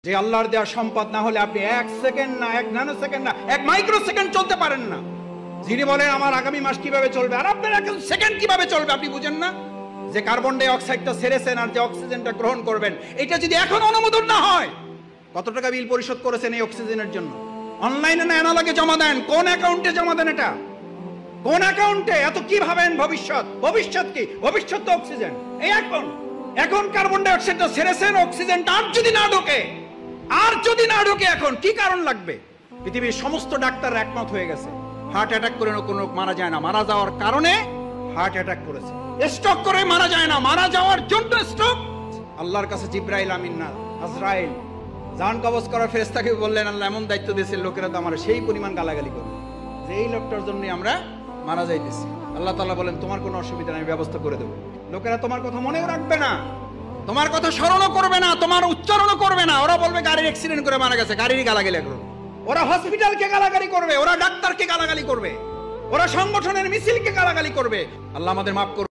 যে আল্লাহর দেওয়া সম্পদ না হলে আপনি 1 সেকেন্ড না, 1 ন্যানো সেকেন্ড না, 1 মাইক্রো সেকেন্ড চলতে পারেন না। যিনি বলেন আমার আগামী মাস কিভাবে চলবে, আর আপনার 1 সেকেন্ড কিভাবে চলবে আপনি বুঝেন না? যে কার্বন ডাই অক্সাইডটা ছেড়েছেন আর যে অক্সিজেনটা গ্রহণ করবেন, এটা যদি এখন অনুমোদন না হয়, কত টাকা বিল পরিশোধ করেছেন এই অক্সিজেনের জন্য? অনলাইনে না অ্যানালগে জমা দেন? কোন অ্যাকাউন্টে জমা দেন? এটা কোন অ্যাকাউন্টে? এত কি ভাবেন ভবিষ্যৎ? ভবিষ্যৎ কি? ভবিষ্যৎ তো অক্সিজেন। এই এখন কার্বন ডাই অক্সাইডটা ছেড়েছেন, অক্সিজেনটা আর যদি না ঢোকে, এখন কি কারণ লাগবে? পৃথিবীর সমস্ত ডাক্তাররা একমত হয়ে গেছে, হার্ট অ্যাটাক করে কোনো মারা যায় না, মারা যাওয়ার কারণে হার্ট অ্যাটাক করেছে। স্ট্রোক করে মারা যায় না, মারা যাওয়ার জন্য স্ট্রোক। আল্লাহর কাছে জিব্রাইল আমিন না, আজরাইল জান কবজ করার ফেরেশতাকে বললেন, আল্লাহ এমন দায়িত্ব দিয়েছে, লোকেরা তো আমার সেই পরিমাণ গালাগালি করবে যে এই লোকটার জন্য আমরা মারা যাইতেছি। আল্লাহ তাআলা বলেন, তোমার কোনো অসুবিধা নেই, ব্যবস্থা করে দেবো। লোকেরা তোমার কথা মনেও রাখবে না, তোমার কথা স্মরণও করবে না, তোমার উচ্চারণও করবে না। ওরা বলবে গাড়ির অ্যাক্সিডেন্ট করে মারা গেছে, গাড়িরই গালাগালি করবে। ওরা হসপিটালকে গালাগালি করবে, ওরা ডাক্তারকে গালাগালি করবে, ওরা সংগঠনের মিছিলকে গালাগালি করবে। আল্লাহ আমাদের মাফ করুন।